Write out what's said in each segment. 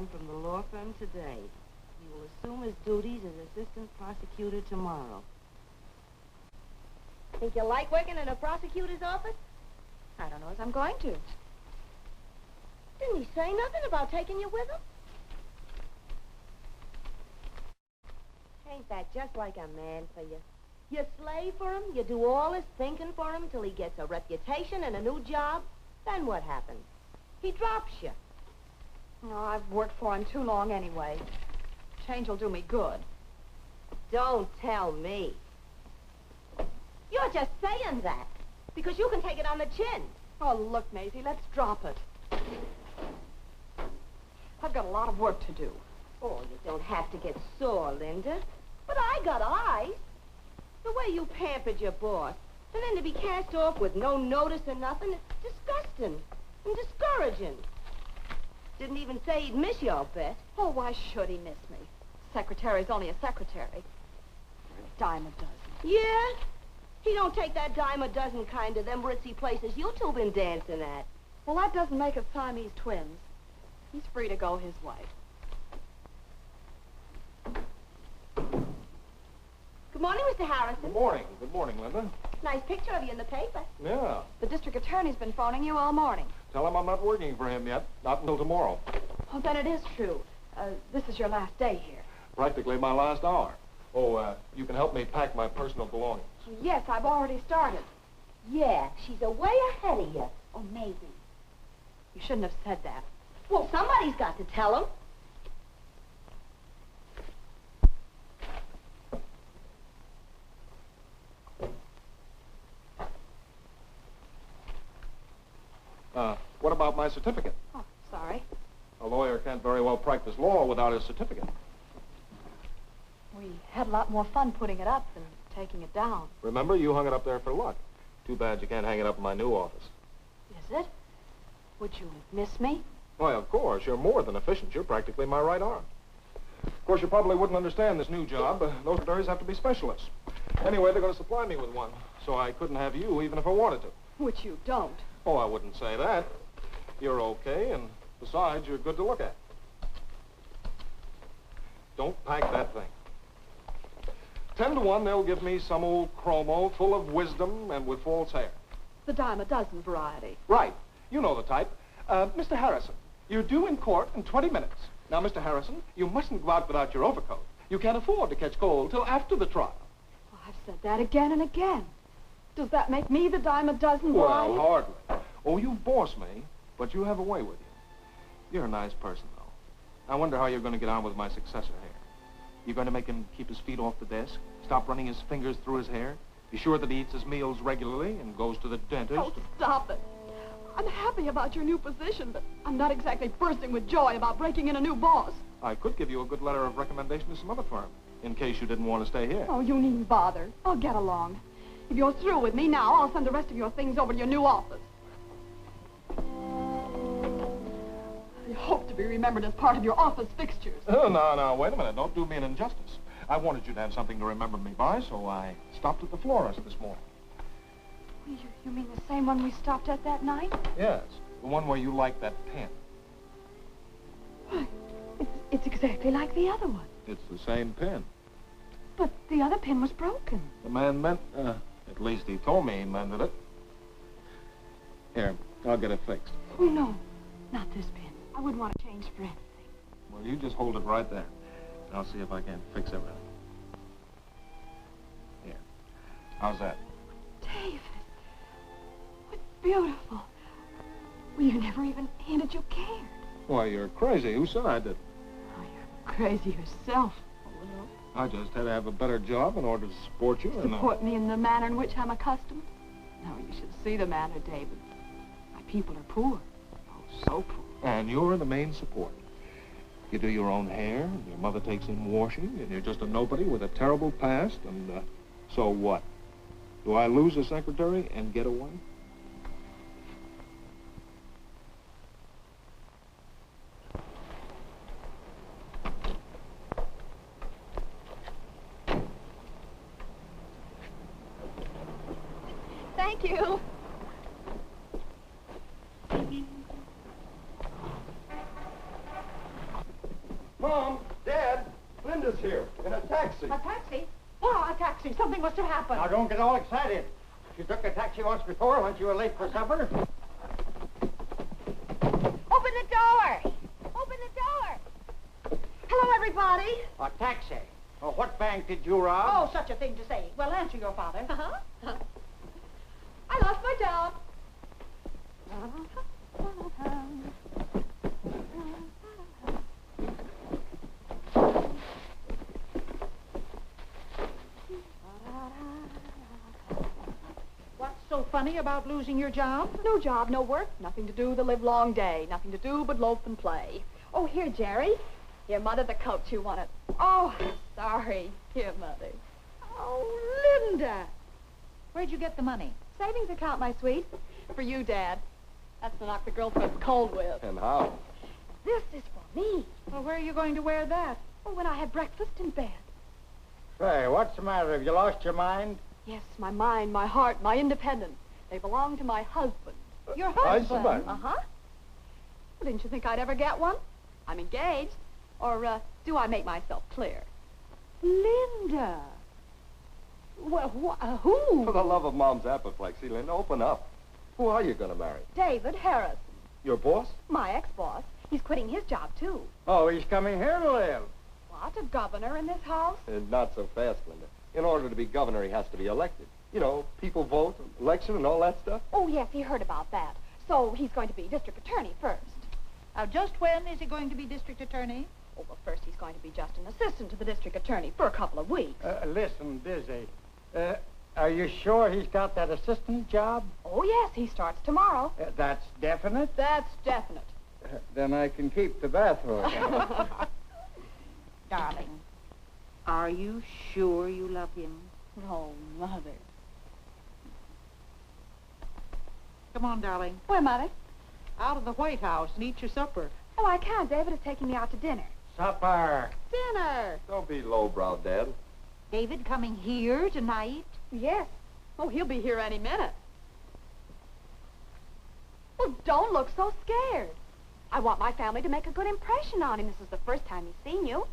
resign from the law firm today. He will assume his duties as assistant prosecutor tomorrow. Think you like working in a prosecutor's office? I don't know as I'm going to. Didn't he say nothing about taking you with him? Ain't that just like a man for you? You slave for him, you do all his thinking for him till he gets a reputation and a new job. Then what happens? He drops you. No, I've worked for him too long anyway. Change will do me good. Don't tell me. You're just saying that because you can take it on the chin. Oh, look, Maisie, let's drop it. I've got a lot of work to do. Oh, you don't have to get sore, Linda. But I got eyes. The way you pampered your boss, and then to be cast off with no notice or nothing, it's disgusting and discouraging. Didn't even say he'd miss you, I'll bet. Oh, why should he miss me? Secretary's only a secretary. A dime a dozen. Yeah? He don't take that dime a dozen kind to them ritzy places you two been dancing at. Well, that doesn't make us Siamese twins. He's free to go his way. Good morning, Mr. Harrison. Good morning. Good morning, Linda. Nice picture of you in the paper. Yeah. The district attorney's been phoning you all morning. Tell him I'm not working for him yet. Not until tomorrow. Oh, then it is true. This is your last day here. Practically my last hour. Oh, you can help me pack my personal belongings. Yes, I've already started. Yeah, she's a way ahead of you. Oh, Maisie. You shouldn't have said that. Well, somebody's got to tell him. What about my certificate? Oh, sorry. A lawyer can't very well practice law without his certificate. We had a lot more fun putting it up than taking it down. Remember, you hung it up there for luck. Too bad you can't hang it up in my new office. Is it? Would you miss me? Why, of course. You're more than efficient. You're practically my right arm. Of course, you probably wouldn't understand this new job. Those secretaries have to be specialists. Anyway, they're going to supply me with one, so I couldn't have you even if I wanted to. Which you don't. Oh, I wouldn't say that. You're okay, and besides, you're good to look at. Don't pack that thing. 10 to 1, they'll give me some old chromo full of wisdom and with false hair. The dime a dozen variety. Right. You know the type. Mr. Harrison, you're due in court in 20 minutes. Now, Mr. Harrison, you mustn't go out without your overcoat. You can't afford to catch cold till after the trial. Well, I've said that again and again. Does that make me the dime a dozen bride? Well, hardly. Oh, you boss me, but you have a way with you. You're a nice person, though. I wonder how you're going to get on with my successor here. You're going to make him keep his feet off the desk, stop running his fingers through his hair, be sure that he eats his meals regularly and goes to the dentist. Oh, stop it. I'm happy about your new position, but I'm not exactly bursting with joy about breaking in a new boss. I could give you a good letter of recommendation to some other firm, in case you didn't want to stay here. Oh, you needn't bother. I'll get along. If you're through with me now, I'll send the rest of your things over to your new office. I hope to be remembered as part of your office fixtures. Oh, no, wait a minute. Don't do me an injustice. I wanted you to have something to remember me by, so I stopped at the florist this morning. You mean the same one we stopped at that night? Yes, the one where you liked that pen. Why, it's exactly like the other one. It's the same pen. But the other pen was broken. The man meant, at least he told me he mended it. Here, I'll get it fixed. Oh, no, not this pen. I wouldn't want to change for anything. Well, you just hold it right there. I'll see if I can fix everything. Here. How's that? David, what's beautiful. Well, you never even hinted you cared. Why, you're crazy. Who said I didn't? Oh, you're crazy yourself. I just had to have a better job in order to support you. Support me in the manner in which I'm accustomed? No, you should see the manner, David. My people are poor. Oh, so poor. And you're the main support. You do your own hair, and your mother takes in washing, and you're just a nobody with a terrible past, and, so what? Do I lose a secretary and get away? Thank you. Mom, Dad, Linda's here in a taxi. A taxi? Oh, a taxi. Something must have happened. Now, don't get all excited. She took a taxi once before when she was late for supper. Open the door! Open the door! Hello, everybody. A taxi? Well, what bank did you rob? Oh, such a thing to say. Well, answer your father. Uh-huh. I lost my job. What's so funny about losing your job? No job, no work, nothing to do the livelong day, nothing to do but loaf and play. Oh, here, Jerry. Here, Mother, the coat you wanted. Oh, sorry. Here, Mother. Oh, Linda. Where'd you get the money? Savings account, my sweet. For you, Dad. That's to knock the girlfriends cold with. And how? This is for me. Well, where are you going to wear that? Oh, when I have breakfast in bed. Say, what's the matter? Have you lost your mind? Yes, my mind, my heart, my independence. They belong to my husband. Your husband? Uh-huh. Well, didn't you think I'd ever get one? I'm engaged. Or, do I make myself clear? Linda. Well, who? For the love of Mom's apoplexy, Linda, open up. Who are you going to marry? David Harrison. Your boss? My ex-boss. He's quitting his job, too. Oh, he's coming here to live. What, a governor in this house? Not so fast, Linda. In order to be governor, he has to be elected. You know, people vote, election, and all that stuff. Oh, yes, he heard about that. So he's going to be district attorney first. Now, just when is he going to be district attorney? Oh, well, first he's going to be just an assistant to the district attorney for a couple of weeks. Listen, Dizzy. Are you sure he's got that assistant job? Oh, yes, he starts tomorrow. That's definite? That's definite. Then I can keep the bathrobe. Darling, are you sure you love him? Oh, Mother. Come on, darling. Where, Mother? Out of the White House and eat your supper. Oh, I can't. David is taking me out to dinner. Supper. Dinner? Don't be lowbrow, Dad. David coming here tonight? Yes. Oh, he'll be here any minute. Well, don't look so scared. I want my family to make a good impression on him. This is the first time he's seen you.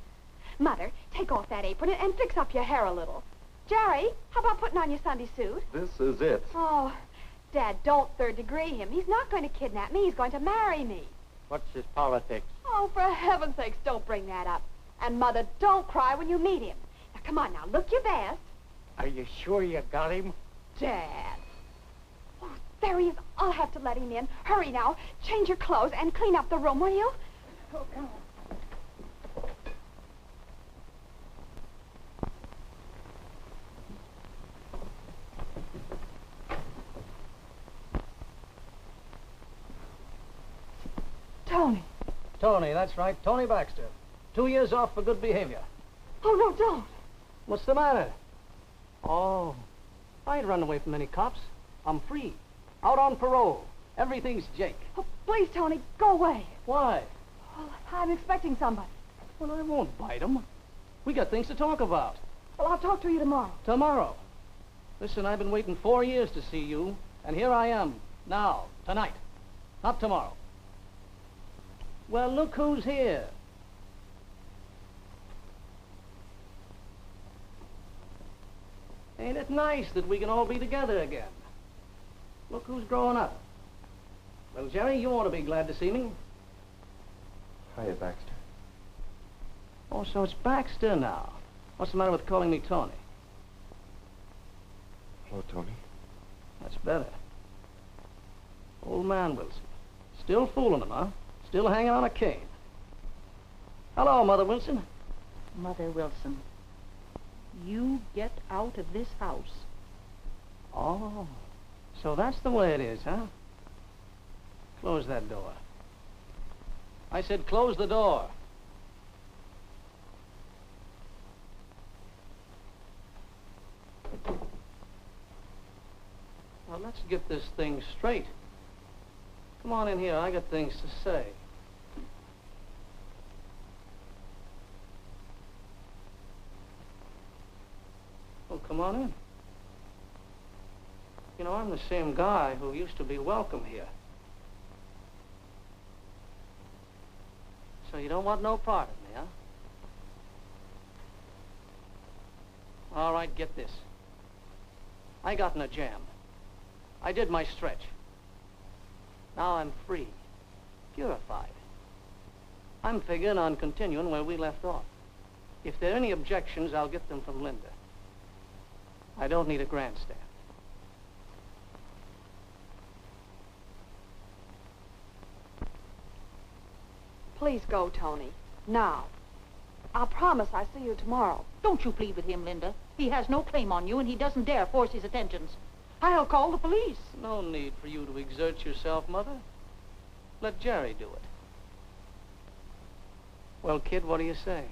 Mother, take off that apron and fix up your hair a little. Jerry, how about putting on your Sunday suit? This is it. Oh, Dad, don't third-degree him. He's not going to kidnap me. He's going to marry me. What's his politics? Oh, for heaven's sakes, don't bring that up. And, Mother, don't cry when you meet him. Now, come on now, look your best. Are you sure you got him? Dad. Oh, there he is. I'll have to let him in. Hurry now. Change your clothes and clean up the room, will you? Oh, come on. Tony. Tony, that's right. Tony Baxter. 2 years off for good behavior. Oh, no, don't. What's the matter? Oh, I ain't run away from any cops. I'm free. Out on parole. Everything's Jake. Oh, please, Tony, go away. Why? Well, I'm expecting somebody. Well, I won't bite 'em. We got things to talk about. Well, I'll talk to you tomorrow. Tomorrow. Listen, I've been waiting 4 years to see you, and here I am. Now, tonight. Not tomorrow. Well, look who's here. Ain't it nice that we can all be together again? Look who's growing up. Well, Jerry, you ought to be glad to see me. Hiya, Baxter. Oh, so it's Baxter now. What's the matter with calling me Tony? Hello, Tony. That's better. Old man Wilson. Still fooling him, huh? Still hanging on a cane. Hello, Mother Wilson. Mother Wilson, you get out of this house. Oh, so that's the way it is, huh? Close that door. I said close the door. Well, let's get this thing straight. Come on in here. I got things to say. Well, come on in. You know, I'm the same guy who used to be welcome here. So you don't want no part of me, huh? All right, get this. I got in a jam. I did my stretch. Now I'm free, purified. I'm figuring on continuing where we left off. If there are any objections, I'll get them from Linda. I don't need a grandstand. Please go, Tony. Now. I'll promise I'll see you tomorrow. Don't you plead with him, Linda. He has no claim on you, and he doesn't dare force his attentions. I'll call the police. No need for you to exert yourself, Mother. Let Jerry do it. Well, kid, what do you say?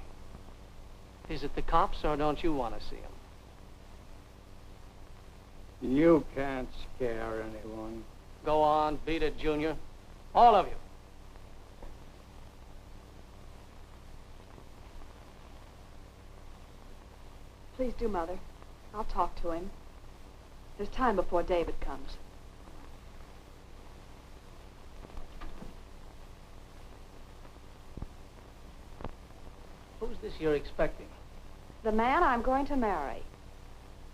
Is it the cops, or don't you want to see them? You can't scare anyone. Go on, beat it, Junior. All of you. Please do, Mother. I'll talk to him. There's time before David comes. Who's this you're expecting? The man I'm going to marry.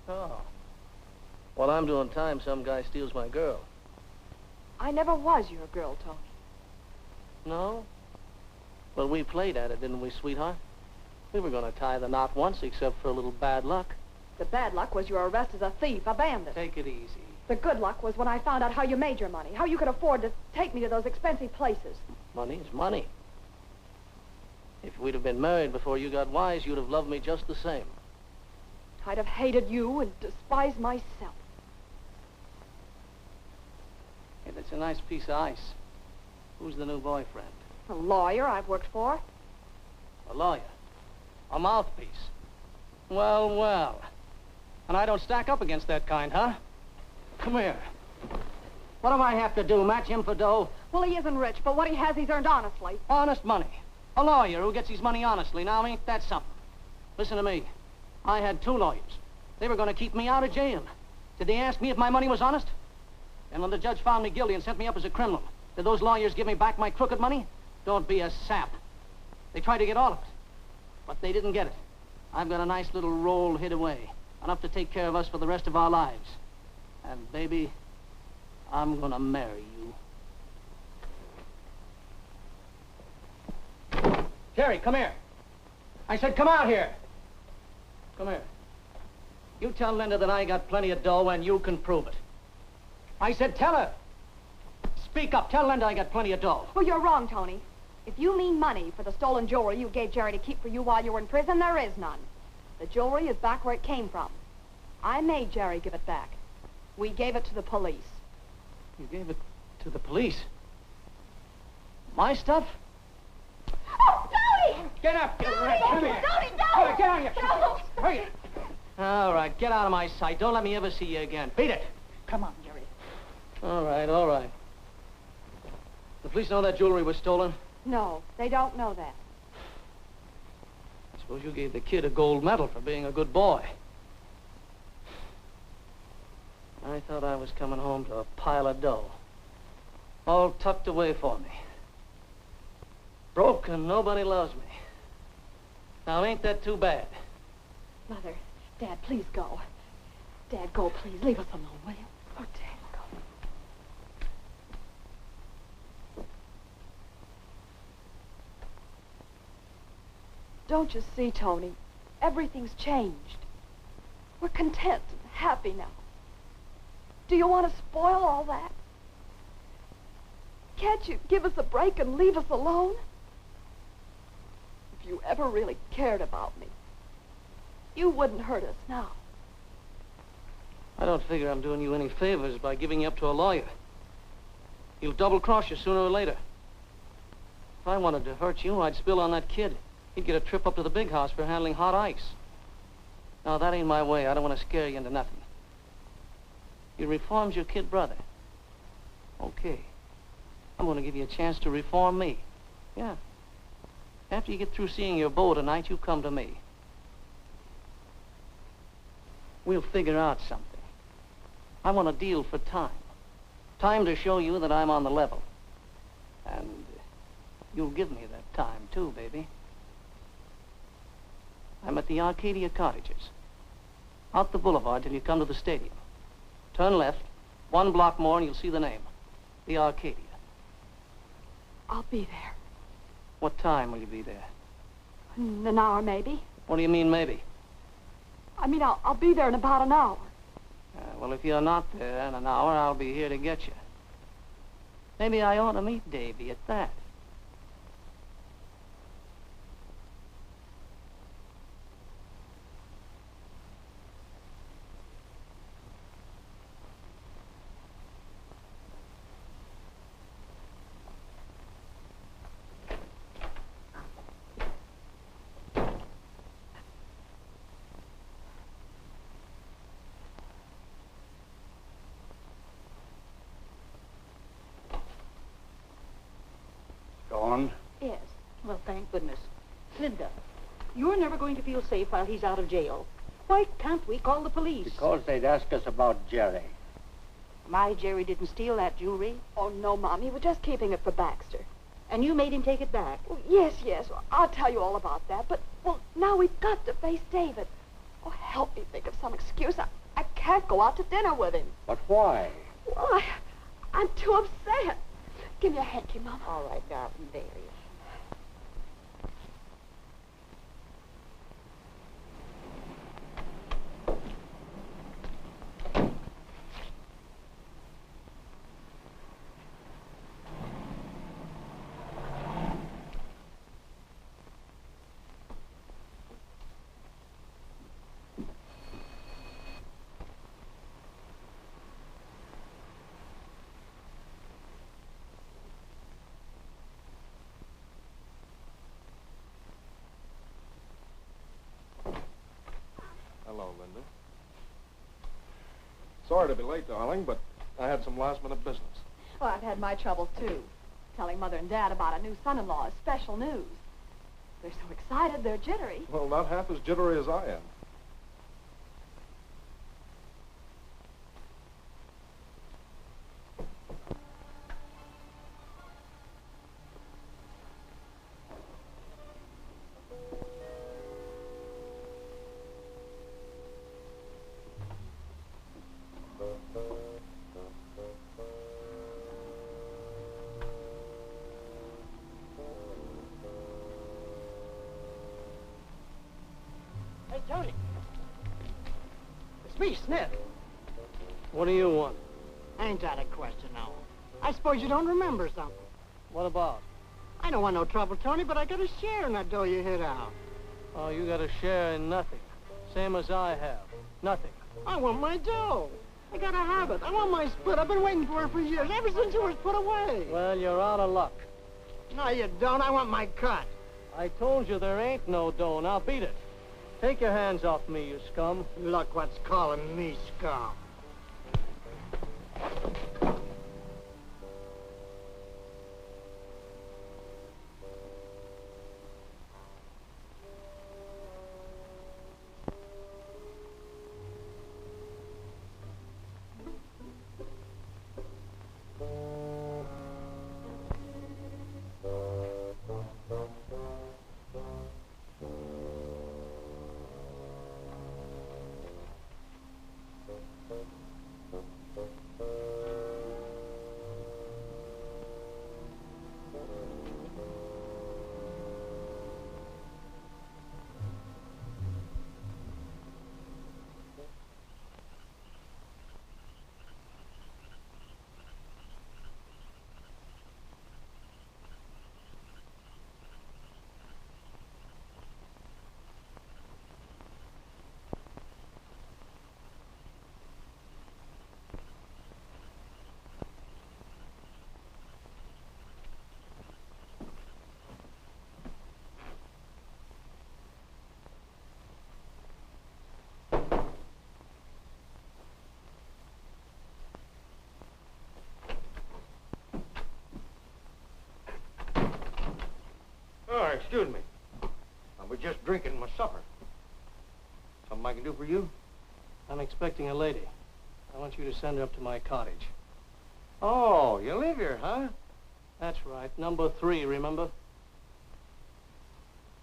Oh. While I'm doing time, some guy steals my girl. I never was your girl, Tony. No? Well, we played at it, didn't we, sweetheart? We were going to tie the knot once, except for a little bad luck. The bad luck was your arrest as a thief, a bandit. Take it easy. The good luck was when I found out how you made your money, how you could afford to take me to those expensive places. Money is money. If we'd have been married before you got wise, you'd have loved me just the same. I'd have hated you and despised myself. Hey, that's a nice piece of ice. Who's the new boyfriend? A lawyer I've worked for. A lawyer. A mouthpiece. Well, well. And I don't stack up against that kind, huh? Come here. What do I have to do, match him for dough? Well, he isn't rich, but what he has, he's earned honestly. Honest money. A lawyer who gets his money honestly. Now, ain't that something? Listen to me. I had 2 lawyers. They were going to keep me out of jail. Did they ask me if my money was honest? And when the judge found me guilty and sent me up as a criminal, did those lawyers give me back my crooked money? Don't be a sap. They tried to get all of it, but they didn't get it. I've got a nice little roll hid away, enough to take care of us for the rest of our lives. And, baby, I'm gonna marry you. Jerry, come here. I said come out here. Come here. You tell Linda that I got plenty of dough and you can prove it. I said tell her. Speak up. Tell Linda I got plenty of dough. Well, you're wrong, Tony. If you mean money for the stolen jewelry you gave Jerry to keep for you while you were in prison, there is none. The jewelry is back where it came from. I made Jerry give it back. We gave it to the police. You gave it to the police? My stuff? Oh, Tony! Get up, you rat. Come here. Tony, don't! Get on your feet. No! Hurry. All right, get out of my sight. Don't let me ever see you again. Beat it. Come on, Jerry. All right, all right. The police know that jewelry was stolen? No, they don't know that. I suppose you gave the kid a gold medal for being a good boy. I thought I was coming home to a pile of dough. All tucked away for me. Broke and nobody loves me. Now, ain't that too bad? Mother, Dad, please go. Dad, go, please. Leave us alone, will you? Oh, Dad, go. Don't you see, Tony? Everything's changed. We're content and happy now. Do you want to spoil all that? Can't you give us a break and leave us alone? If you ever really cared about me, you wouldn't hurt us now. I don't figure I'm doing you any favors by giving you up to a lawyer. He'll double-cross you sooner or later. If I wanted to hurt you, I'd spill on that kid. He'd get a trip up to the big house for handling hot ice. No, that ain't my way. I don't want to scare you into nothing. You reformed your kid brother. Okay. I'm going to give you a chance to reform me. Yeah. After you get through seeing your beau tonight, you come to me. We'll figure out something. I want a deal for time. Time to show you that I'm on the level. And you'll give me that time, too, baby. I'm at the Arcadia Cottages. Out the boulevard till you come to the stadium. Turn left, 1 block more, and you'll see the name. The Arcadia. I'll be there. What time will you be there? In an hour, maybe. What do you mean, maybe? I mean, I'll be there in about an hour. Well, if you're not there in an hour, I'll be here to get you. Maybe I ought to meet Davy at that. Gone? Yes. Well, thank goodness. Linda, you're never going to feel safe while he's out of jail. Why can't we call the police? Because they'd ask us about Jerry. My Jerry didn't steal that jewelry. Oh, no, Mommy. We're just keeping it for Baxter. And you made him take it back. Oh, yes. Well, I'll tell you all about that. But, well, now we've got to face David. Oh, help me think of some excuse. I can't go out to dinner with him. But why? Well, I'm too upset. Give me a hanky, Mama. All right, darling, there he is. Hello, Linda. Sorry to be late, darling, but I had some last-minute business. Well, I've had my troubles, too. Telling Mother and Dad about a new son-in-law is special news. They're so excited, they're jittery. Well, not half as jittery as I am. Hey, Tony. It's me, Smith. What do you want? Ain't that a question, now? I suppose you don't remember something. What about? I don't want no trouble, Tony, but I got a share in that dough you hid out. Oh, you got a share in nothing. Same as I have. Nothing. I want my dough. I gotta have it. I want my split. I've been waiting for it for years, ever since it was put away. Well, you're out of luck. No, you don't. I want my cut. I told you there ain't no dough. Now beat it. Take your hands off me, you scum. Look what's calling me scum. Oh, excuse me. I was just drinking my supper. Something I can do for you? I'm expecting a lady. I want you to send her up to my cottage. Oh, you live here, huh? That's right. Number 3, remember?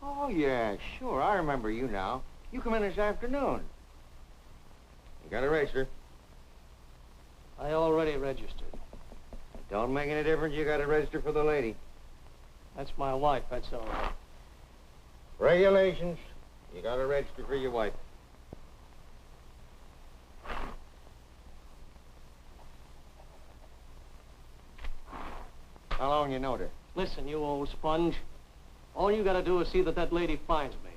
Oh, yeah, sure. I remember you now. You come in this afternoon. You got to register. I already registered. It don't make any difference. You got to register for the lady. That's my wife, that's all right. Regulations. You got to register for your wife. How long you knowed her? Listen, you old sponge. All you gotta do is see that that lady finds me.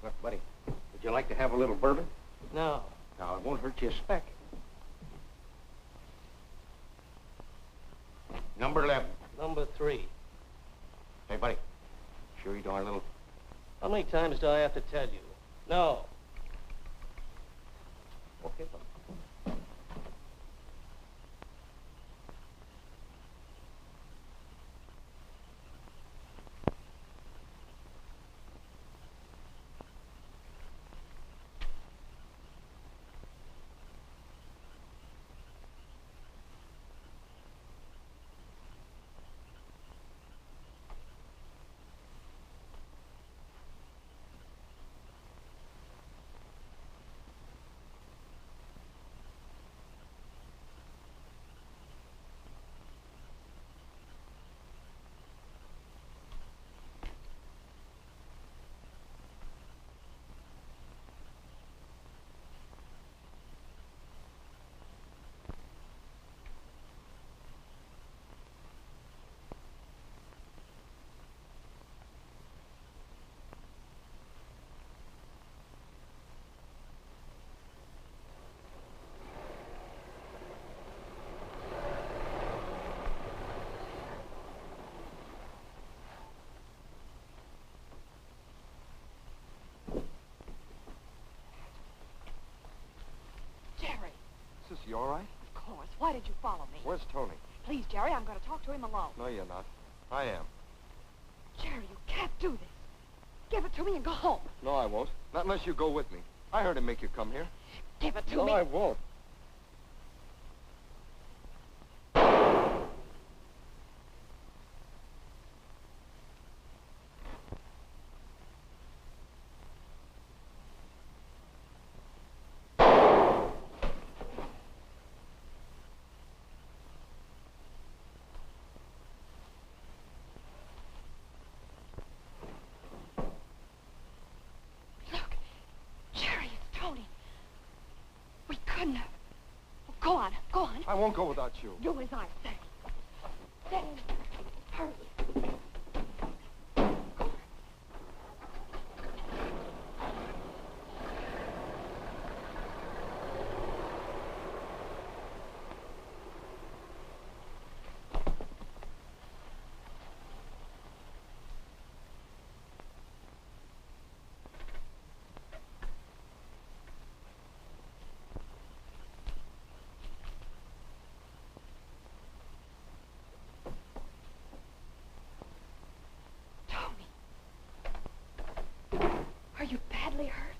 Look, buddy, would you like to have a little bourbon? No. Now, it won't hurt you a speck. Number 11. Number 3. Hey, buddy, sure you don't want a little... How many times do I have to tell you? No. Okay, buddy. Jerry, Sissy, you all right? of course. Why did you follow me? Where's Tony? Please, Jerry, I'm going to talk to him alone. No, you're not. I am. Jerry, you can't do this. Give it to me and go home. No, I won't. Not unless you go with me. I heard him make you come here. Give it to No, me. I won't. Look, Jerry, it's Tony. We couldn't have. Oh, go on, go on. I won't go without you. Do as I say. Then, hurry. Are you badly hurt?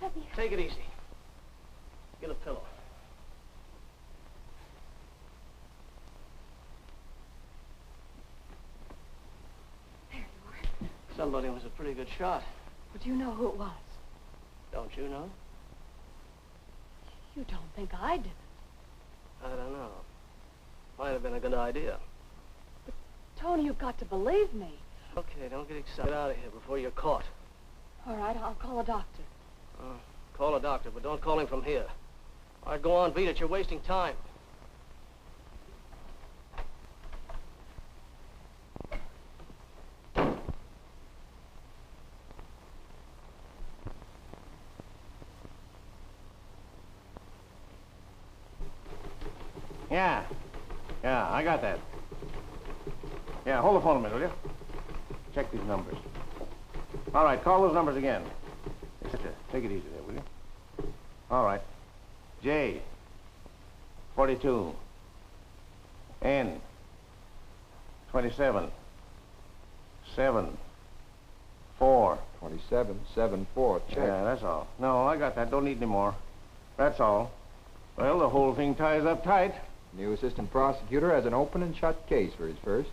Let me... Take it easy. Get a pillow. There you are. Somebody was a pretty good shot. But do you know who it was? Don't you know? You don't think I did it. I don't know. Might have been a good idea. Tony, you've got to believe me. Okay, don't get excited. Get out of here before you're caught. All right, I'll call a doctor. Call a doctor, but don't call him from here. All right, go on, beat it. You're wasting time. Yeah, I got that. Yeah, hold the phone a minute, will you? Check these numbers. All right, call those numbers again. Take it easy there, will you? All right. J, 42. N, 27. 7, 4. 27, 7, 4. Check. Yeah, that's all. No, I got that. Don't need any more. That's all. Well, the whole thing ties up tight. New assistant prosecutor has an open and shut case for his first.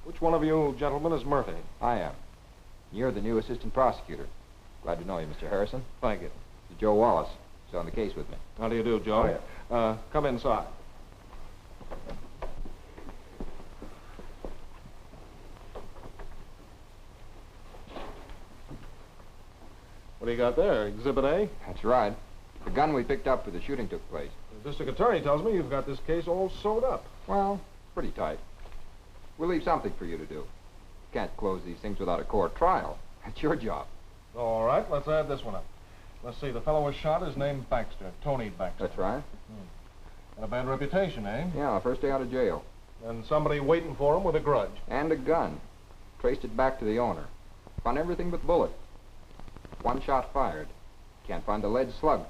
Which one of you gentlemen is Murphy? I am. You're the new assistant prosecutor. Glad to know you, Mr. Harrison. Thank you. This is Joe Wallace. He's on the case with me. How do you do, Joe? Oh, Come inside. What do you got there? Exhibit A? That's right. The gun we picked up where the shooting took place. The district attorney tells me you've got this case all sewed up. Well, pretty tight. We'll leave something for you to do. Can't close these things without a court trial. That's your job. All right, let's add this one up. Let's see, the fellow was shot is named Baxter, Tony Baxter. That's right. And a bad reputation, eh? Yeah, first day out of jail. And somebody waiting for him with a grudge. And a gun. Traced it back to the owner. Found everything but bullet. One shot fired. Can't find the lead slug.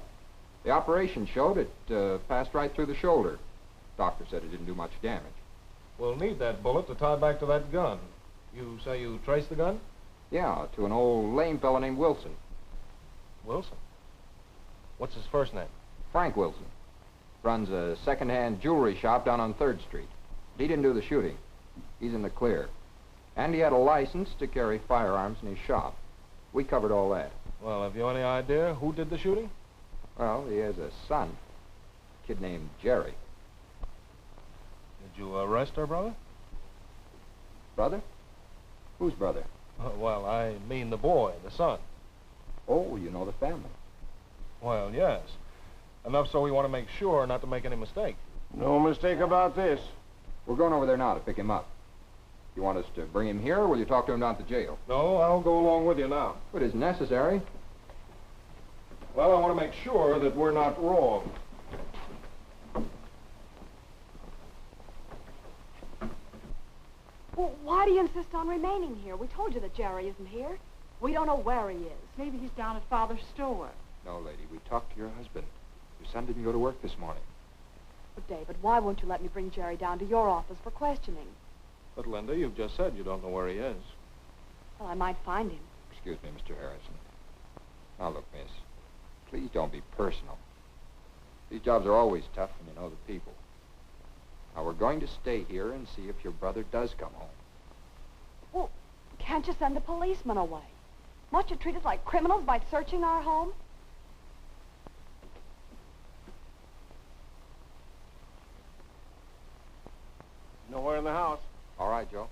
The operation showed it passed right through the shoulder. Doctor said it didn't do much damage. We'll need that bullet to tie back to that gun. You say you traced the gun? Yeah, to an old lame fellow named Wilson. Wilson? What's his first name? Frank Wilson. Runs a second-hand jewelry shop down on 3rd Street. He didn't do the shooting. He's in the clear. And he had a license to carry firearms in his shop. We covered all that. Well, have you any idea who did the shooting? Well, he has a son. A kid named Jerry. Did you arrest her brother? Brother? Whose brother? Well, I mean the boy, the son. Oh, you know the family. Well, yes. Enough so we want to make sure not to make any mistake. No mistake about this. We're going over there now to pick him up. You want us to bring him here, or will you talk to him down at the jail? No, I'll go along with you now. It is necessary. Well, I want to make sure that we're not wrong. Well, why do you insist on remaining here? We told you that Jerry isn't here. We don't know where he is. Maybe he's down at Father's store. No, lady, we talked to your husband. Your son didn't go to work this morning. But, David, why won't you let me bring Jerry down to your office for questioning? But, Linda, you've just said you don't know where he is. Well, I might find him. Excuse me, Mr. Harrison. Now, look, miss, please don't be personal. These jobs are always tough when you know the people. Now, we're going to stay here and see if your brother does come home. Well, can't you send a policeman away? Must you treat us like criminals by searching our home? Nowhere in the house. All right, Joe.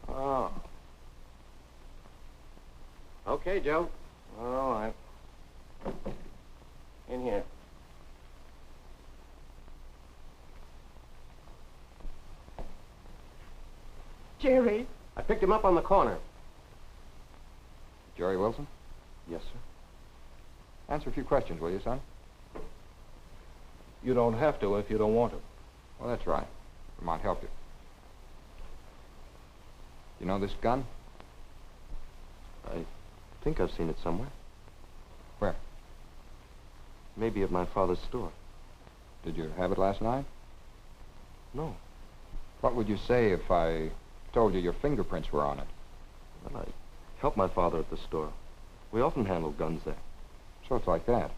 Oh. Okay, Joe. All right. In here. Jerry. I picked him up on the corner. Jerry Wilson? Yes, sir. Answer a few questions, will you, son? You don't have to if you don't want to. Well, that's right. We might help you. You know this gun? I think I've seen it somewhere. Where? Maybe at my father's store. Did you have it last night? No. What would you say if I told you your fingerprints were on it? Well, I helped my father at the store. We often handled guns there. So it's like that.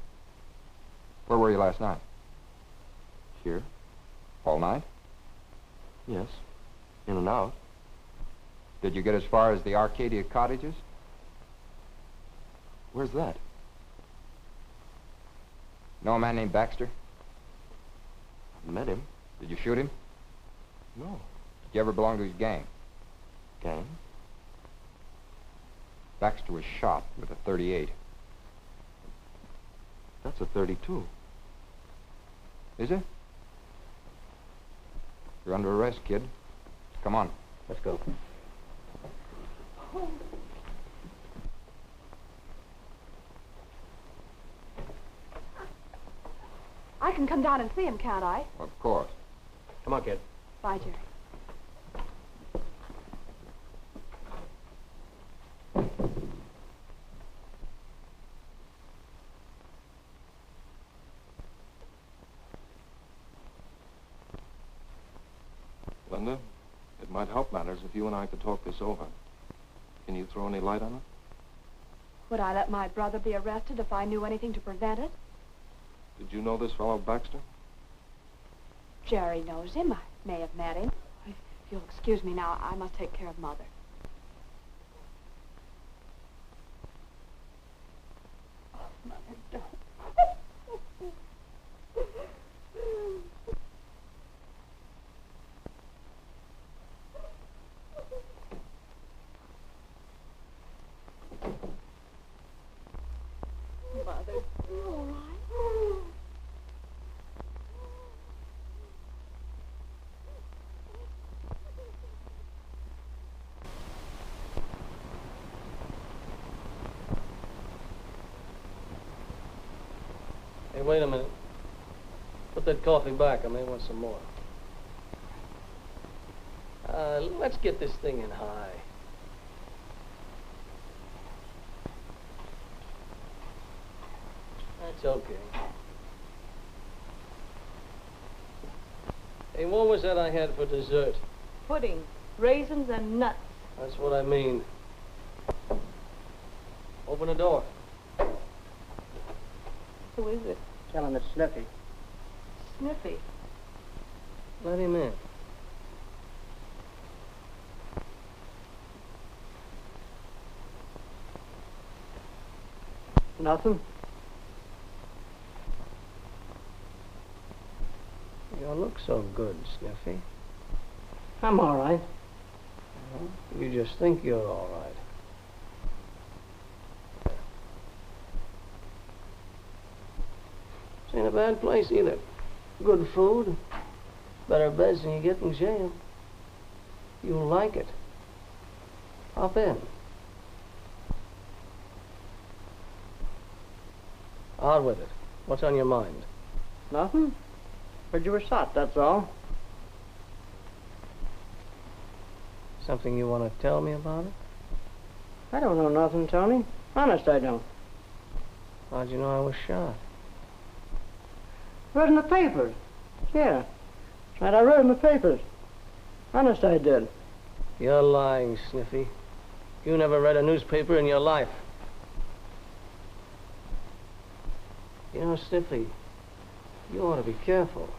Where were you last night? Here? All night? Yes. In and out. Did you get as far as the Arcadia cottages? Where's that? Know a man named Baxter? Met him. Did you shoot him? No. Did you ever belong to his gang? Gang? Baxter was shot with a .38. That's a .32. Is it? You're under arrest, kid. Come on. Let's go. I can come down and see him, can't I? Of course. Come on, kid. Bye, Jerry. Linda, it might help matters if you and I could talk this over. Can you throw any light on it? Would I let my brother be arrested if I knew anything to prevent it? Did you know this fellow Baxter? Jerry knows him. I may have met him. If you'll excuse me now, I must take care of Mother. Oh, Mother, don't. Mother, you all right? Hey, wait a minute. Put that coffee back. I may want some more. Let's get this thing in high. That's okay. Hey, what was that I had for dessert? Pudding, raisins, and nuts. That's what I mean. Open the door. Who is it? Tell him it's Sniffy. Sniffy. Let him in. Nothing? You look so good, Sniffy. I'm all right. Well, you just think you're all right. This ain't a bad place either. Good food, better beds than you get in jail. You'll like it. Hop in. Out with it. What's on your mind? Nothing. Heard you were shot, that's all. Something you want to tell me about it? I don't know nothing, Tony. Honest, I don't. How'd you know I was shot? Read in the papers. Yeah. Right, I read in the papers. Honest, I did. You're lying, Sniffy. You never read a newspaper in your life. You know, Sniffy, you ought to be careful.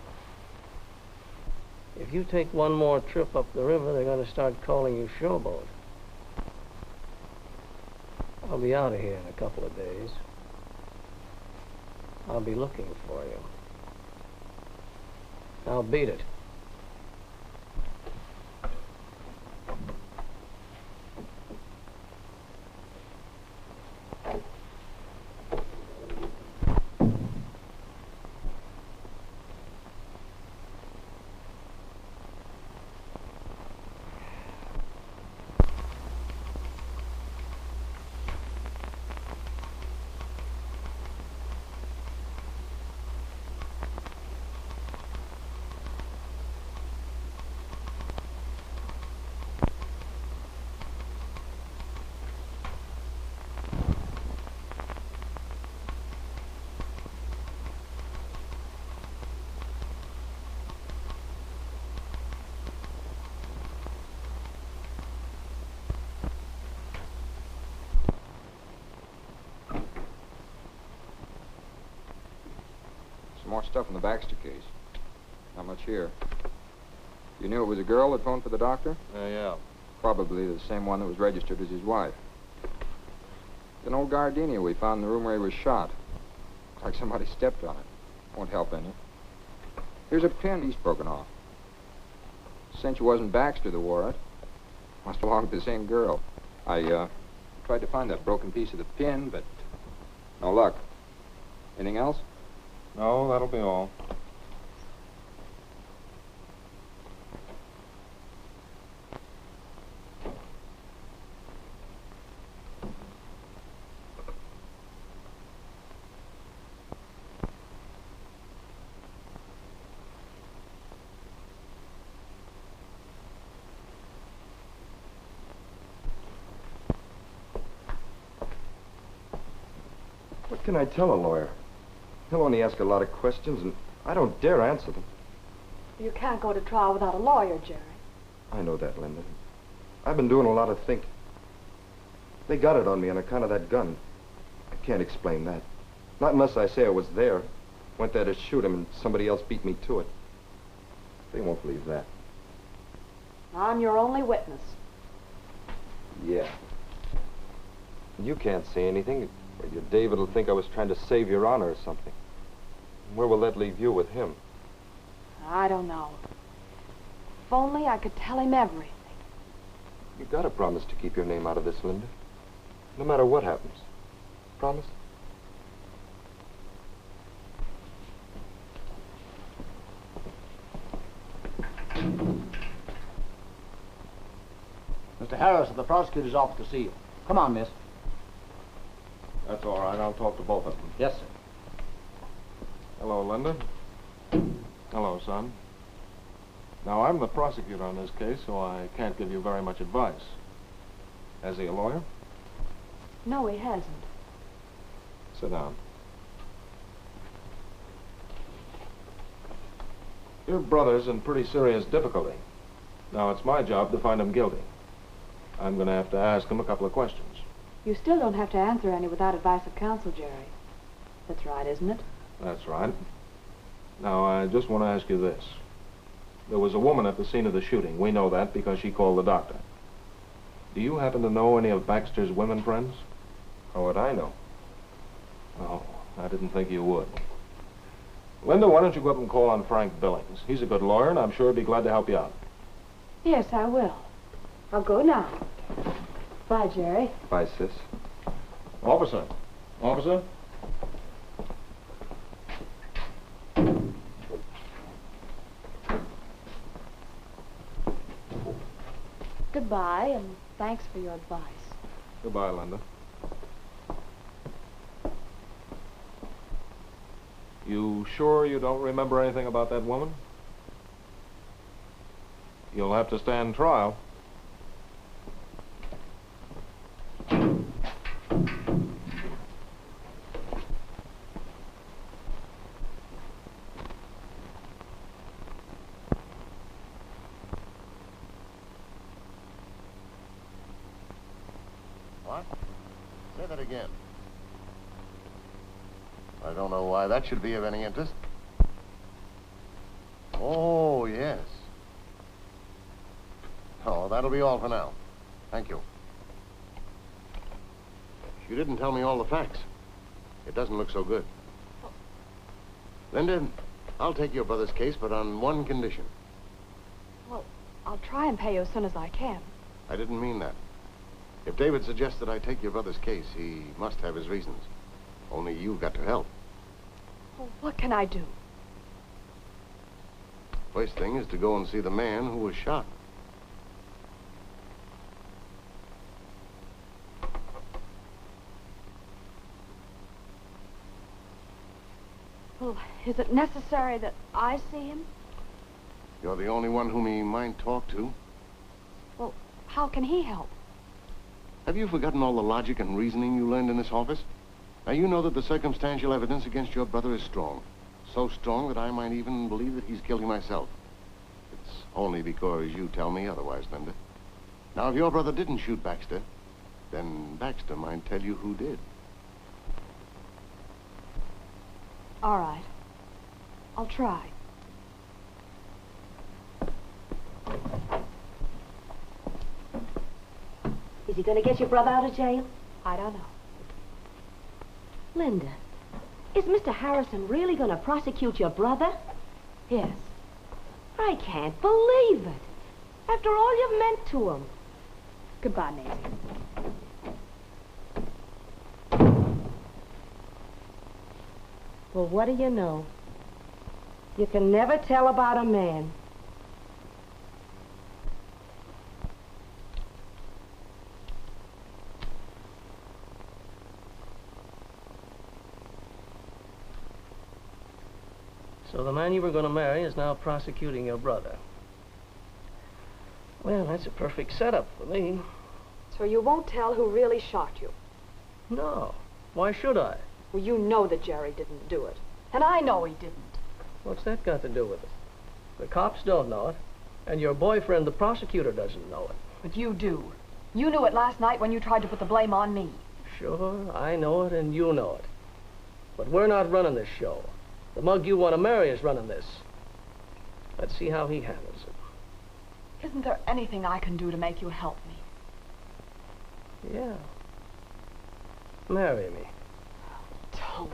If you take one more trip up the river, they're going to start calling you Showboat. I'll be out of here in a couple of days. I'll be looking for you. Now beat it. More stuff in the Baxter case. Not much here. You knew it was a girl that phoned for the doctor? Yeah. Probably the same one that was registered as his wife. An old gardenia we found in the room where he was shot. Looks like somebody stepped on it. Won't help any. Here's a pin he's broken off. Cinch it wasn't Baxter that wore it. Must belong to the same girl. I tried to find that broken piece of the pin, but no luck. Anything else? No, that'll be all. What can I tell a lawyer? He'll only ask a lot of questions, and I don't dare answer them. You can't go to trial without a lawyer, Jerry. I know that, Linda. I've been doing a lot of thinking. They got it on me on account of that gun. I can't explain that. Not unless I say I was there. Went there to shoot him and somebody else beat me to it. They won't believe that. I'm your only witness. Yeah. You can't say anything. Your David will think I was trying to save your honor or something. Where will that leave you with him? I don't know. If only I could tell him everything. You gotta promise to keep your name out of this, Linda. No matter what happens. Promise? Mr. Harris at the prosecutor's office to see you. Come on, miss. That's all right. I'll talk to both of them. Yes, sir. Hello, Linda. Hello, son. Now, I'm the prosecutor on this case, so I can't give you very much advice. Has he a lawyer? No, he hasn't. Sit down. Your brother's in pretty serious difficulty. Now, it's my job to find him guilty. I'm going to have to ask him a couple of questions. You still don't have to answer any without advice of counsel, Jerry. That's right, isn't it? That's right. Now, I just want to ask you this. There was a woman at the scene of the shooting. We know that because she called the doctor. Do you happen to know any of Baxter's women friends? How would I know? Oh, I didn't think you would. Linda, why don't you go up and call on Frank Billings? He's a good lawyer, and I'm sure he'd be glad to help you out. Yes, I will. I'll go now. Bye, Jerry. Bye, sis. Officer. Officer? Goodbye, and thanks for your advice. Goodbye, Linda. You sure you don't remember anything about that woman? You'll have to stand trial. What? Say that again. I don't know why that should be of any interest. Oh, yes. Oh, that'll be all for now. Thank you. You didn't tell me all the facts. It doesn't look so good. Linda, I'll take your brother's case, but on one condition. Well, I'll try and pay you as soon as I can. I didn't mean that. If David suggests that I take your brother's case, he must have his reasons. Only you've got to help. Well, what can I do? First thing is to go and see the man who was shot. Well, is it necessary that I see him? You're the only one whom he might talk to. Well, how can he help? Have you forgotten all the logic and reasoning you learned in this office? Now, you know that the circumstantial evidence against your brother is strong. So strong that I might even believe that he's guilty myself. It's only because you tell me otherwise, Linda. Now, if your brother didn't shoot Baxter, then Baxter might tell you who did. All right. I'll try. Is he going to get your brother out of jail? I don't know. Linda, is Mr. Harrison really going to prosecute your brother? Yes. I can't believe it. After all you've meant to him. Goodbye, Nancy. Well, what do you know? You can never tell about a man. So the man you were going to marry is now prosecuting your brother. Well, that's a perfect setup for me. So you won't tell who really shot you? No. Why should I? Well, you know that Jerry didn't do it. And I know he didn't. What's that got to do with it? The cops don't know it, and your boyfriend, the prosecutor, doesn't know it. But you do. You knew it last night when you tried to put the blame on me. Sure, I know it and you know it. But we're not running this show. The mug you want to marry is running this. Let's see how he handles it. Isn't there anything I can do to make you help me? Yeah. Marry me. Don't.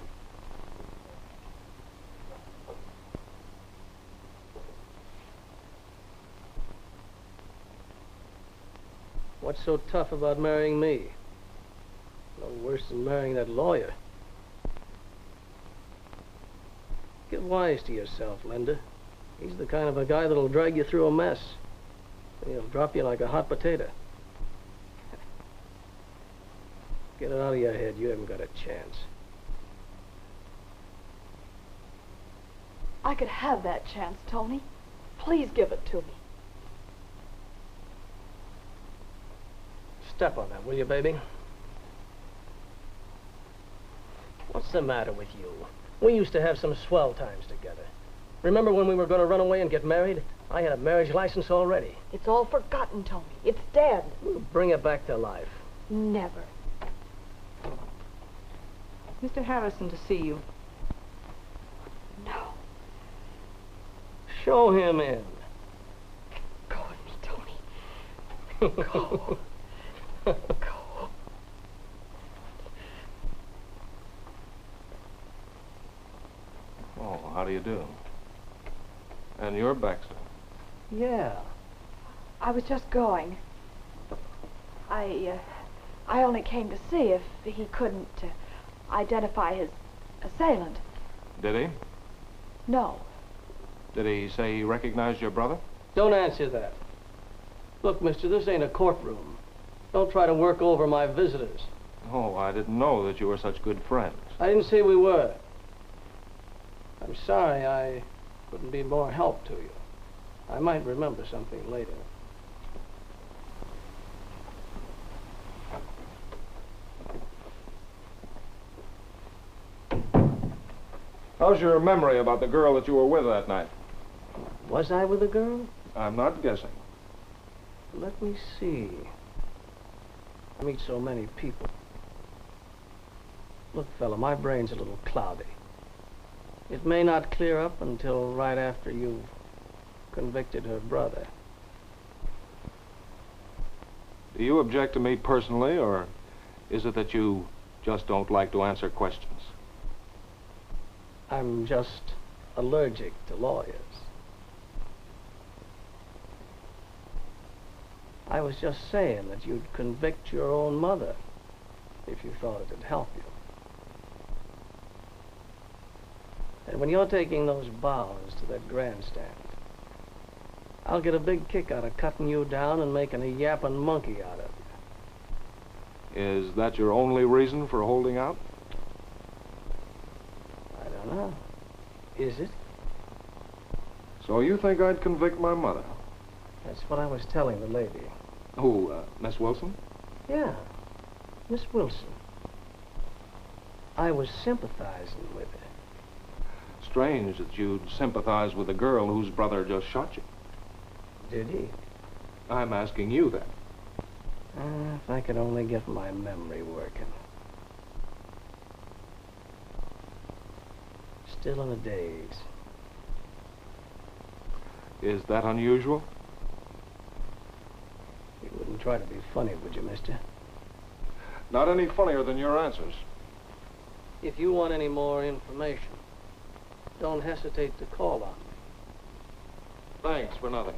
What's so tough about marrying me? No worse than marrying that lawyer. Get wise to yourself, Linda. He's the kind of a guy that'll drag you through a mess. And he'll drop you like a hot potato. Get it out of your head. You haven't got a chance. I could have that chance, Tony. Please give it to me. Step on that, will you, baby? What's the matter with you? We used to have some swell times together. Remember when we were going to run away and get married? I had a marriage license already. It's all forgotten, Tony. It's dead. Bring it back to life. Never. Mr. Harrison to see you. No. Show him in. Go with me, Tony. Go. Go. Oh, how do you do? And you're Baxter. Yeah. I was just going. I only came to see if he couldn't identify his assailant. Did he? No. Did he say he recognized your brother? Don't answer that. Look, mister, this ain't a courtroom. Don't try to work over my visitors. Oh, I didn't know that you were such good friends. I didn't say we were. I'm sorry I couldn't be more help to you. I might remember something later. How's your memory about the girl that you were with that night? Was I with a girl? I'm not guessing. Let me see. I meet so many people. Look, fella, my brain's a little cloudy. It may not clear up until right after you've convicted her brother. Do you object to me personally, or is it that you just don't like to answer questions? I'm just allergic to lawyers. I was just saying that you'd convict your own mother if you thought it'd help you. And when you're taking those bows to that grandstand, I'll get a big kick out of cutting you down and making a yapping monkey out of you. Is that your only reason for holding out? I don't know. Is it? So you think I'd convict my mother? That's what I was telling the lady. Who, Miss Wilson? Yeah, Miss Wilson. I was sympathizing with her. Strange that you'd sympathize with a girl whose brother just shot you. Did he? I'm asking you that. If I could only get my memory working. Still in a daze. Is that unusual? You wouldn't try to be funny, would you, mister? Not any funnier than your answers. If you want any more information, don't hesitate to call on me. Thanks for nothing.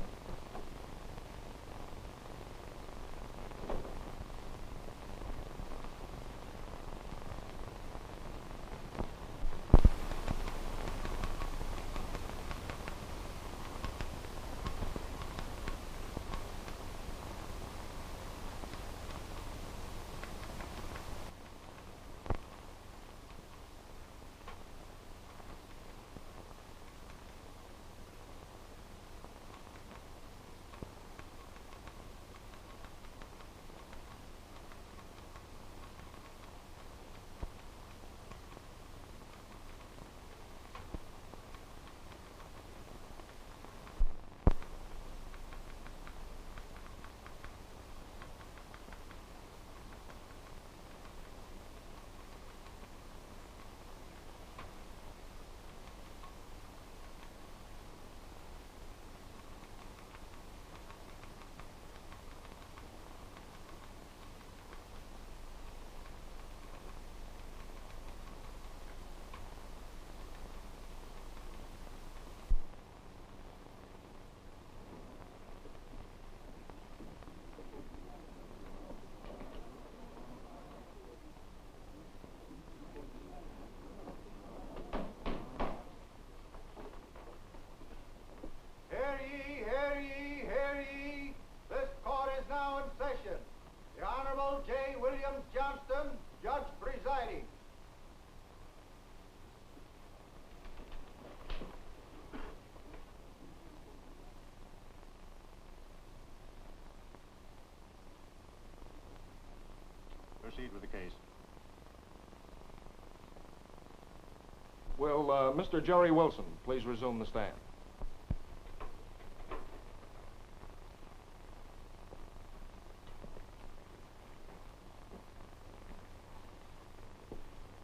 Will Mr. Jerry Wilson please resume the stand?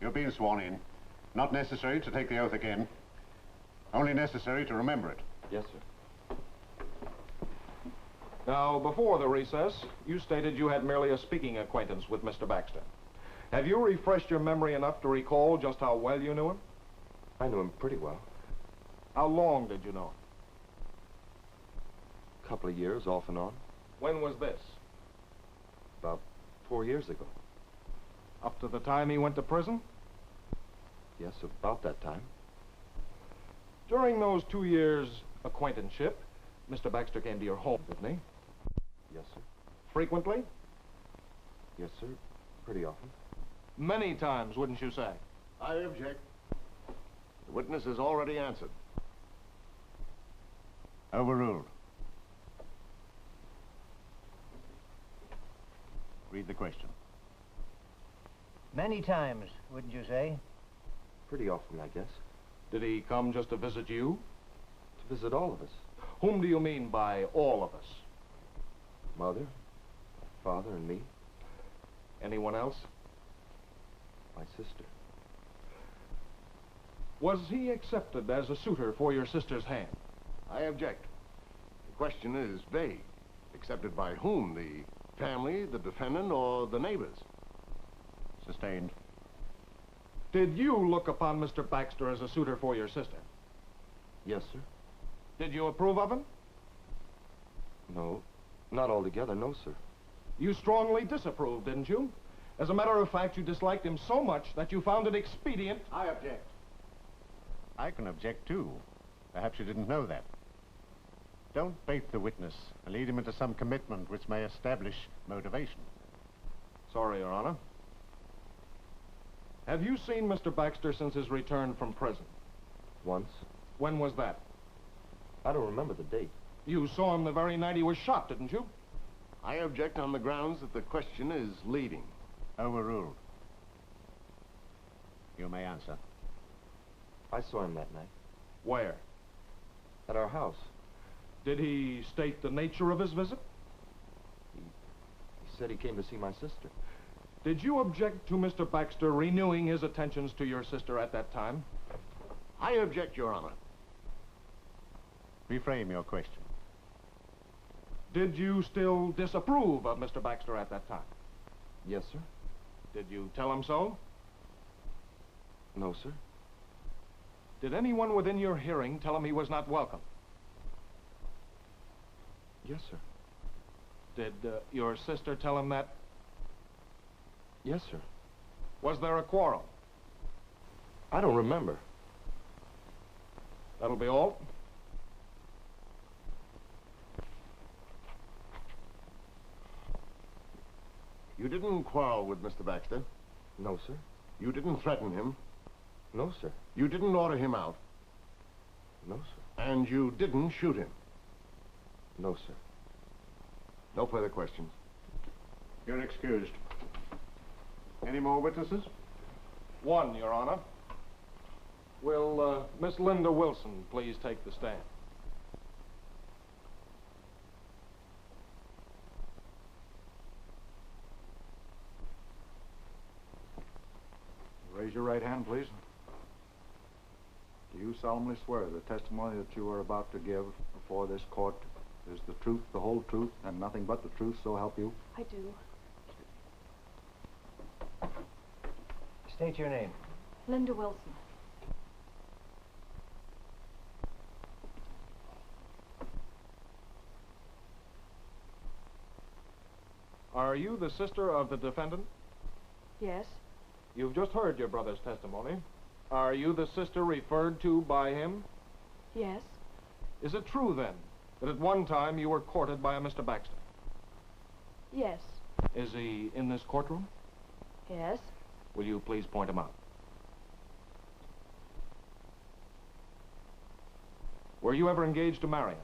You're being sworn in. Not necessary to take the oath again. Only necessary to remember it. Yes, sir. Now, before the recess, you stated you had merely a speaking acquaintance with Mr. Baxter. Have you refreshed your memory enough to recall just how well you knew him? I knew him pretty well. How long did you know him? A couple of years, off and on. When was this? About 4 years ago. Up to the time he went to prison? Yes, about that time. During those 2 years' acquaintanceship, Mr. Baxter came to your home, didn't he? Yes, sir. Frequently? Yes, sir. Pretty often. Many times, wouldn't you say? I object. The witness has already answered. Overruled. Read the question. Many times, wouldn't you say? Pretty often, I guess. Did he come just to visit you? To visit all of us. Whom do you mean by all of us? Mother, father, and me. Anyone else? My sister. Was he accepted as a suitor for your sister's hand? I object. The question is vague. Accepted by whom? The family, the defendant, or the neighbors? Sustained. Did you look upon Mr. Baxter as a suitor for your sister? Yes, sir. Did you approve of him? No, not altogether, no, sir. You strongly disapproved, didn't you? As a matter of fact, you disliked him so much that you found it expedient... I object. I can object, too. Perhaps you didn't know that. Don't bait the witness and lead him into some commitment which may establish motivation. Sorry, Your Honor. Have you seen Mr. Baxter since his return from prison? Once. When was that? I don't remember the date. You saw him the very night he was shot, didn't you? I object on the grounds that the question is leading. Overruled. You may answer. I saw him that night. Where? At our house. Did he state the nature of his visit? He said he came to see my sister. Did you object to Mr. Baxter renewing his attentions to your sister at that time? I object, Your Honor. Reframe your question. Did you still disapprove of Mr. Baxter at that time? Yes, sir. Did you tell him so? No, sir. Did anyone within your hearing tell him he was not welcome? Yes, sir. Did your sister tell him that? Yes, sir. Was there a quarrel? I don't remember. That'll be all. You didn't quarrel with Mr. Baxter. No, sir. You didn't threaten him. No, sir. You didn't order him out. No, sir. And you didn't shoot him. No, sir. No further questions. You're excused. Any more witnesses? One, Your Honor. Will Miss Linda Wilson please take the stand? Raise your right hand, please. Do you solemnly swear the testimony that you are about to give before this court is the truth, the whole truth, and nothing but the truth, so help you? I do. State your name. Linda Wilson. Are you the sister of the defendant? Yes. You've just heard your brother's testimony. Are you the sister referred to by him? Yes. Is it true, then, that at one time you were courted by a Mr. Baxter? Yes. Is he in this courtroom? Yes. Will you please point him out? Were you ever engaged to marry him?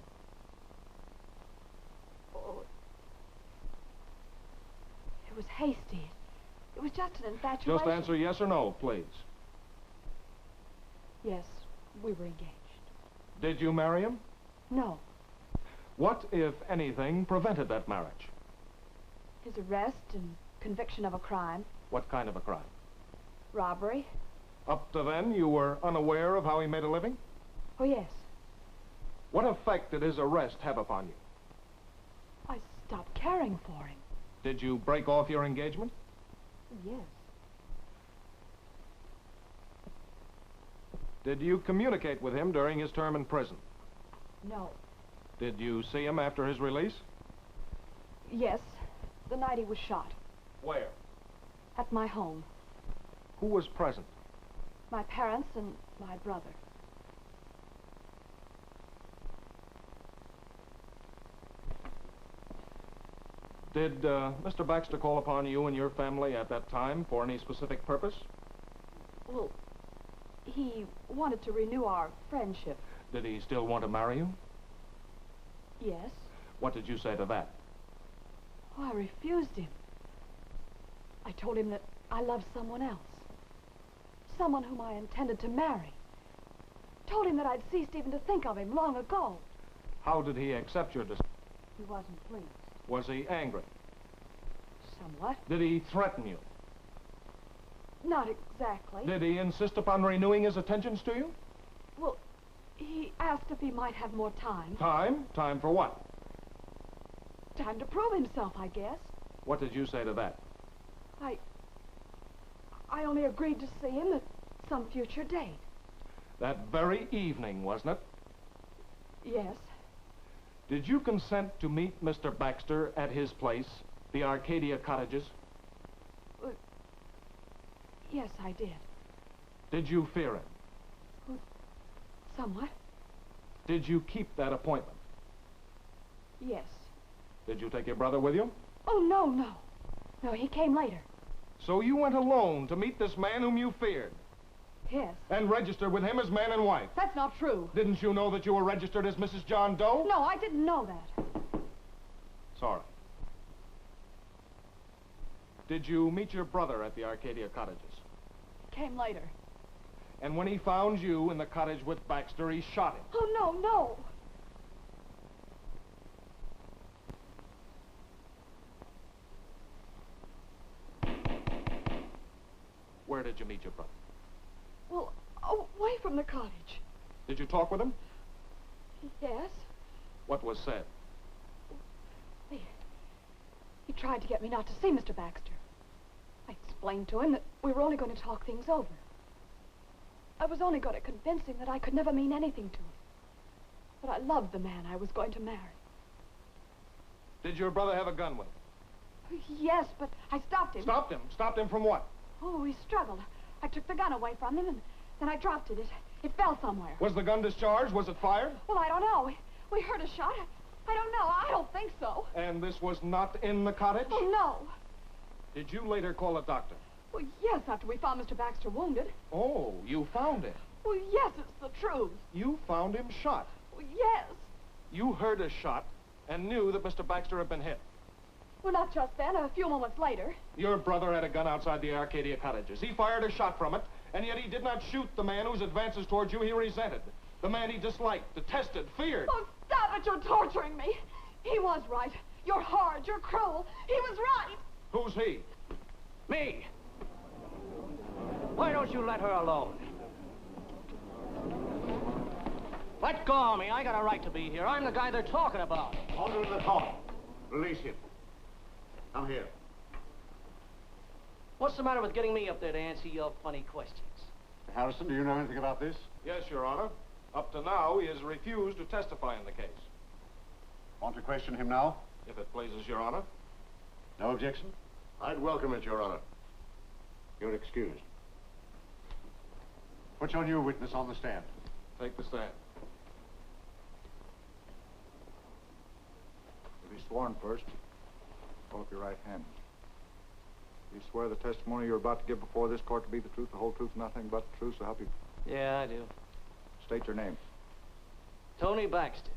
Oh. It was hasty. It was just an infatuation. Just answer yes or no, please. Yes, we were engaged. Did you marry him? No. What, if anything, prevented that marriage? His arrest and conviction of a crime. What kind of a crime? Robbery. Up to then, you were unaware of how he made a living? Oh, yes. What effect did his arrest have upon you? I stopped caring for him. Did you break off your engagement? Yes. Did you communicate with him during his term in prison? No. Did you see him after his release? Yes, the night he was shot. Where? At my home. Who was present? My parents and my brother. Did Mr. Baxter call upon you and your family at that time for any specific purpose? Well, he wanted to renew our friendship. Did he still want to marry you? Yes. What did you say to that? Oh, I refused him. I told him that I loved someone else. Someone whom I intended to marry. Told him that I'd ceased even to think of him long ago. How did he accept your decision? He wasn't pleased. Was he angry? Somewhat. Did he threaten you? Not exactly. Did he insist upon renewing his attentions to you? Well, he asked if he might have more time. Time? Time for what? Time to prove himself, I guess. What did you say to that? I only agreed to see him at some future date. That very evening, wasn't it? Yes. Did you consent to meet Mr. Baxter at his place, the Arcadia Cottages? Yes, I did. Did you fear him? Somewhat. Did you keep that appointment? Yes. Did you take your brother with you? Oh, no, no. No, he came later. So you went alone to meet this man whom you feared? Yes. And registered with him as man and wife? That's not true. Didn't you know that you were registered as Mrs. John Doe? No, I didn't know that. Sorry. Did you meet your brother at the Arcadia Cottages? He came later. And when he found you in the cottage with Baxter, he shot him? Oh, no, no. Where did you meet your brother? Well, away from the cottage. Did you talk with him? Yes. What was said? He tried to get me not to see Mr. Baxter. I explained to him that we were only going to talk things over. I was only going to convince him that I could never mean anything to him. That I loved the man I was going to marry. Did your brother have a gun with him? Yes, but I stopped him. Stopped him? Stopped him from what? Oh, he struggled. I took the gun away from him, and then I dropped it. It fell somewhere. Was the gun discharged? Was it fired? Well, I don't know. We heard a shot. I don't know. I don't think so. And this was not in the cottage? Oh, no. Did you later call a doctor? Well, yes, after we found Mr. Baxter wounded. Oh, you found him? Well, yes, it's the truth. You found him shot? Well, yes. You heard a shot and knew that Mr. Baxter had been hit? Well, not just then. A few moments later. Your brother had a gun outside the Arcadia Cottages. He fired a shot from it, and yet he did not shoot the man whose advances towards you he resented. The man he disliked, detested, feared. Oh, stop it! You're torturing me. He was right. You're hard. You're cruel. He was right. Who's he? Me. Why don't you let her alone? Let go of me. I got a right to be here. I'm the guy they're talking about. Order to the court. Release him. Come here. What's the matter with getting me up there to answer your funny questions? Mr. Harrison, do you know anything about this? Yes, Your Honor. Up to now, he has refused to testify in the case. Want to question him now? If it pleases Your Honor. No objection? I'd welcome it, Your Honor. You're excused. Put your new witness on the stand. Take the stand. To be sworn first, hold up your right hand. You swear the testimony you're about to give before this court to be the truth, the whole truth, nothing but the truth, so help you. Yeah, I do. State your name. Tony Baxter.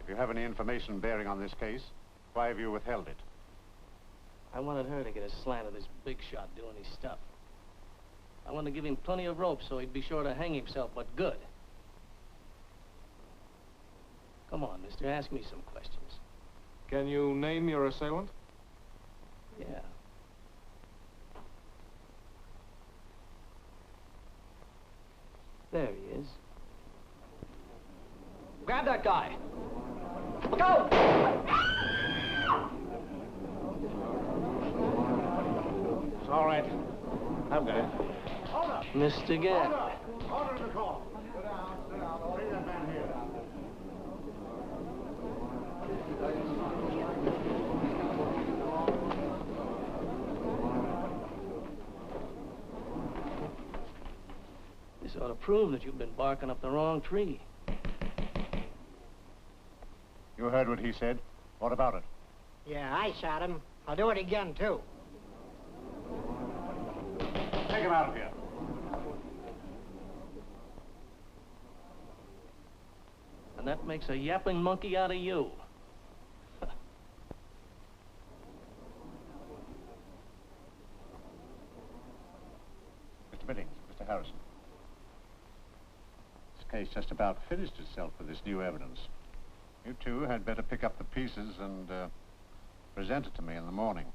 If you have any information bearing on this case, why have you withheld it? I wanted her to get a slant of this big shot doing his stuff. I wanted to give him plenty of rope so he'd be sure to hang himself, but good. Come on, mister, ask me some questions. Can you name your assailant? Yeah. There he is. Grab that guy. Go! It's all right. I've got it. Mr. Gadd. Order in the call. Sit down, sit down. Bring that man here. This ought to prove that you've been barking up the wrong tree. You heard what he said. What about it? Yeah, I shot him. I'll do it again, too. Take him out of here. And that makes a yapping monkey out of you. Mr. Billings, Mr. Harrison. This case just about finished itself with this new evidence. You two had better pick up the pieces and present it to me in the morning.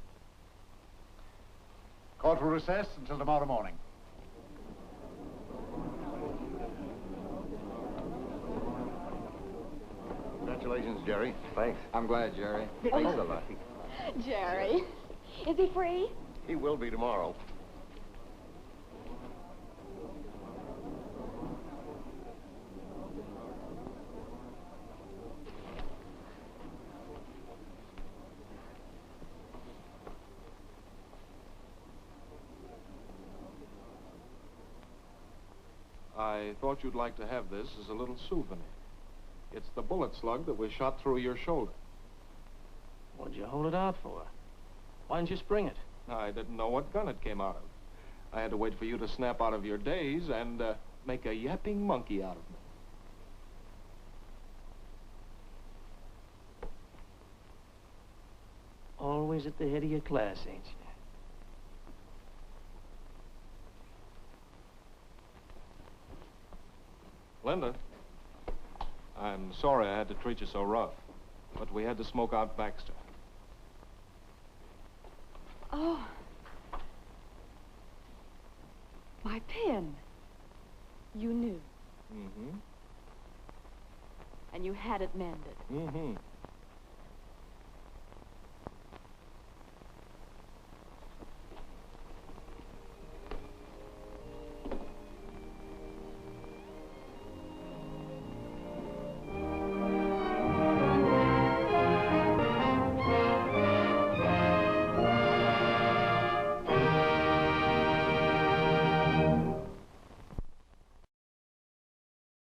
Court will recess until tomorrow morning. Congratulations, Jerry. Thanks. I'm glad, Jerry. Thanks a lot. Jerry. Is he free? He will be tomorrow. I thought you'd like to have this as a little souvenir. It's the bullet slug that was shot through your shoulder. What'd you hold it out for? Why didn't you spring it? I didn't know what gun it came out of. I had to wait for you to snap out of your daze and make a yapping monkey out of me. Always at the head of your class, ain't you? Linda, I'm sorry I had to treat you so rough, but we had to smoke out Baxter. Oh. My pen. You knew. Mm-hmm. And you had it mended. Mm-hmm.